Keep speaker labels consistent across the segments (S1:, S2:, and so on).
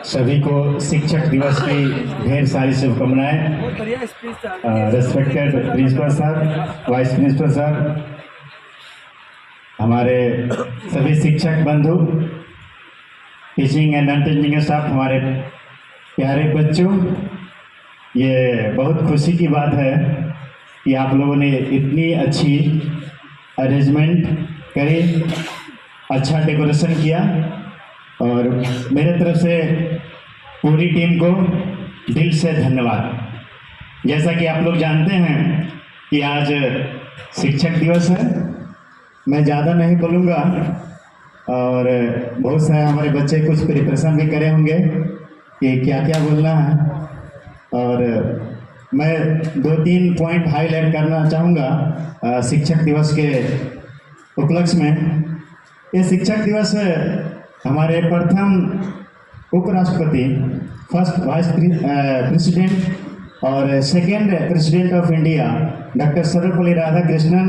S1: सभी को शिक्षक दिवस की ढेर सारी शुभकामनाएं। Respected principal sir, vice principal sir, हमारे सभी शिक्षक बंधु, teaching and non teaching staff, हमारे प्यारे बच्चों, ये बहुत खुशी की बात है कि आप लोगों ने इतनी अच्छी अरेंजमेंट करी, अच्छा डेकोरेशन किया और मेरे तरफ से पूरी टीम को दिल से धन्यवाद। जैसा कि आप लोग जानते हैं कि आज शिक्षक दिवस है, मैं ज़्यादा नहीं बोलूँगा और बहुत सारे हमारे बच्चे कुछ प्रिपरेशन भी करे होंगे कि क्या क्या बोलना है, और मैं 2-3 पॉइंट हाईलाइट करना चाहूँगा शिक्षक दिवस के उपलक्ष्य में। ये शिक्षक दिवस हमारे प्रथम उपराष्ट्रपति, फर्स्ट वाइस प्रेसिडेंट और second president of India doctor Sarvepalli Radhakrishnan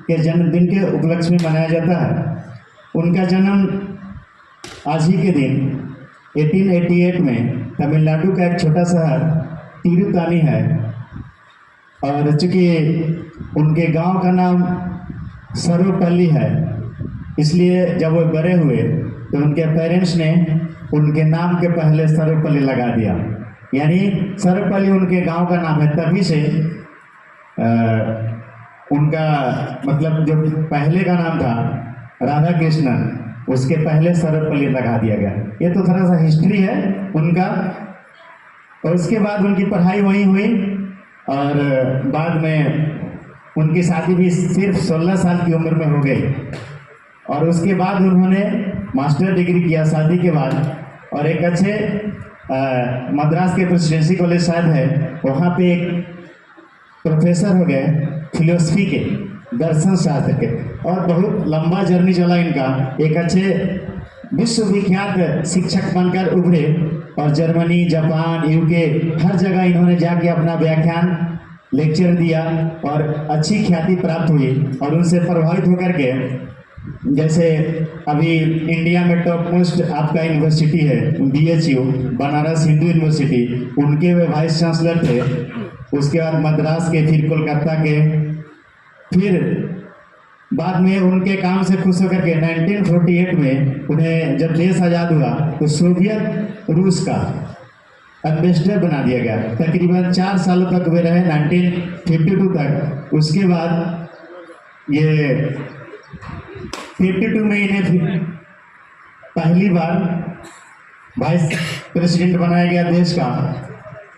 S1: के जन्मदिन के उपलक्ष्य में मनाया जाता है। उनका जन्म आज ही के दिन 1888 में तमिलनाडु का एक छोटा शहर तिरुतानी है, और चूँकि उनके गांव का नाम सर्वपल्ली है, इसलिए जब वो बड़े हुए तो उनके पेरेंट्स ने उनके नाम के पहले सर्वपल्ली लगा दिया, यानी सर्वपल्ली उनके गांव का नाम है। तभी से उनका मतलब जो पहले का नाम था राधा कृष्णन, उसके पहले सर्वपल्ली लगा दिया गया। ये तो थोड़ा सा हिस्ट्री है उनका। और उसके बाद उनकी पढ़ाई वहीं हुई और बाद में उनकी शादी भी सिर्फ 16 साल की उम्र में हो गई, और उसके बाद उन्होंने मास्टर डिग्री किया शादी के बाद, और एक अच्छे मद्रास के प्रेसिडेंसी कॉलेज शायद है, वहाँ पे एक प्रोफेसर हो गए फिलोसफी के, दर्शन शास्त्र के, और बहुत लंबा जर्नी चला इनका। एक अच्छे विश्वविख्यात शिक्षक बनकर उभरे और जर्मनी, जापान, यूके हर जगह इन्होंने जाके अपना व्याख्यान लेक्चर दिया और अच्छी ख्याति प्राप्त हुई। और उनसे प्रभावित होकर के जैसे अभी इंडिया में टॉप मोस्ट आपका यूनिवर्सिटी है BHU, बनारस हिंदू यूनिवर्सिटी, उनके वे वाइस चांसलर थे। उसके बाद मद्रास के, फिर कोलकाता के, फिर बाद में उनके काम से खुश होकर के 1948 में उन्हें जब देश आज़ाद हुआ तो सोवियत रूस का एम्बेसडर बना दिया गया। तकरीबन 4 सालों तक वे रहे, 1952 तक। उसके बाद ये 52 में इन्हें पहली बार वाइस प्रेसिडेंट बनाया गया देश का,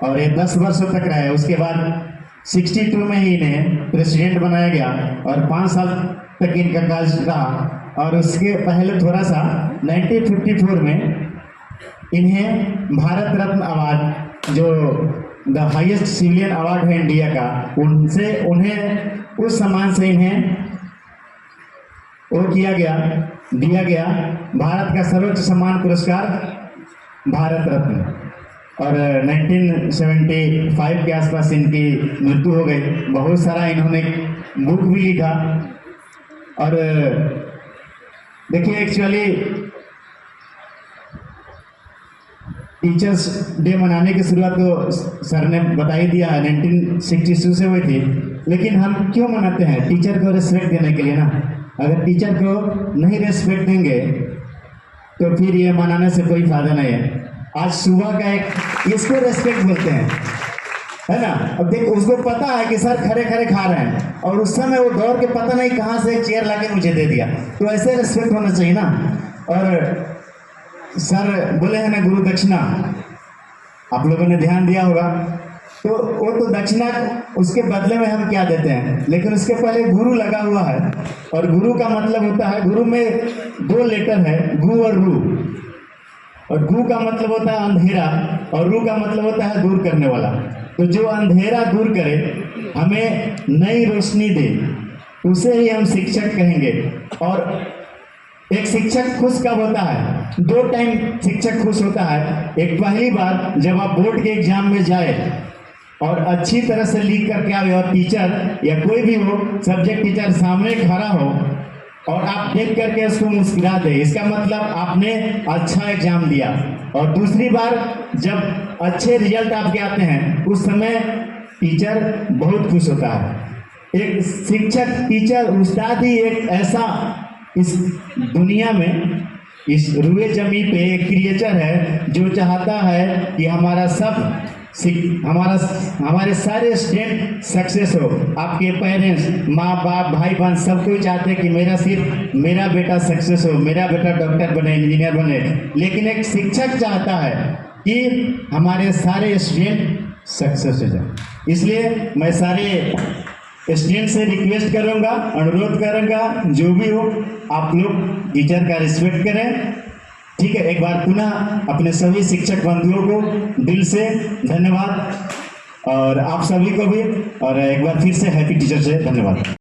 S1: और ये 10 वर्षों तक रहे। उसके बाद 62 में ही इन्हें प्रेसिडेंट बनाया गया और 5 साल तक इनका काज रहा। और उसके पहले थोड़ा सा 1954 में इन्हें भारत रत्न अवार्ड, जो द हाईएस्ट सिविलियन अवार्ड है इंडिया का, उनसे उन्हें उस सम्मान से इन्हें वो दिया गया भारत का सर्वोच्च सम्मान पुरस्कार भारत रत्न। और 1975 के आसपास इनकी मृत्यु हो गई। बहुत सारा इन्होंने बुक भी लिखा। और देखिए, एक्चुअली टीचर्स डे मनाने की शुरुआत तो सर ने बता ही दिया, 1962 से हुई थी। लेकिन हम क्यों मनाते हैं? टीचर को रिस्पेक्ट देने के लिए ना। अगर टीचर को नहीं रिस्पेक्ट देंगे तो फिर ये मनाने से कोई फायदा नहीं है। आज सुबह का एक, इसको रेस्पेक्ट बोलते हैं, है ना। अब देख, उसको पता है कि सर खड़े खड़े खा रहे हैं, और उस समय वो दौड़ के पता नहीं कहाँ से एक चेयर लाके मुझे दे दिया। तो ऐसे रेस्पेक्ट होना चाहिए ना। और सर बोले हैं ना गुरु दक्षिणा, आप लोगों ने ध्यान दिया होगा। तो वो तो दक्षिणा, उसके बदले में हम क्या देते हैं, लेकिन उसके पहले गुरु लगा हुआ है। और गुरु का मतलब होता है, गुरु में 2 लेटर है, गु और रू। और गु का मतलब होता है अंधेरा, और रू का मतलब होता है दूर करने वाला। तो जो अंधेरा दूर करे, हमें नई रोशनी दे, उसे ही हम शिक्षक कहेंगे। और एक शिक्षक खुश कब होता है? 2 टाइम शिक्षक खुश होता है। एक, पहली बार जब आप बोर्ड के एग्जाम में जाए और अच्छी तरह से लिख करके आए, और टीचर या कोई भी हो, सब्जेक्ट टीचर सामने खड़ा हो और आप देख करके उसको मुस्कुरा दे, इसका मतलब आपने अच्छा एग्जाम दिया। और दूसरी बार जब अच्छे रिजल्ट आपके आते हैं उस समय टीचर बहुत खुश होता है। एक शिक्षक, टीचर, उस्ताद ही एक ऐसा इस दुनिया में, इस रुए जमी पे एक क्रिएचर है जो चाहता है कि हमारे सारे स्टूडेंट सक्सेस हो। आपके पेरेंट्स, माँ बाप, भाई बहन सब कोई चाहते हैं कि मेरा बेटा सक्सेस हो, मेरा बेटा डॉक्टर बने, इंजीनियर बने। लेकिन एक शिक्षक चाहता है कि हमारे सारे स्टूडेंट सक्सेस हो जाए। इसलिए मैं सारे स्टूडेंट से रिक्वेस्ट करूंगा, अनुरोध करूंगा, जो भी हो आप लोग टीचर का रिस्पेक्ट करें। ठीक है, एक बार पुनः अपने सभी शिक्षक बंधुओं को दिल से धन्यवाद, और आप सभी को भी, और एक बार फिर से हैप्पी टीचर्स डे, धन्यवाद।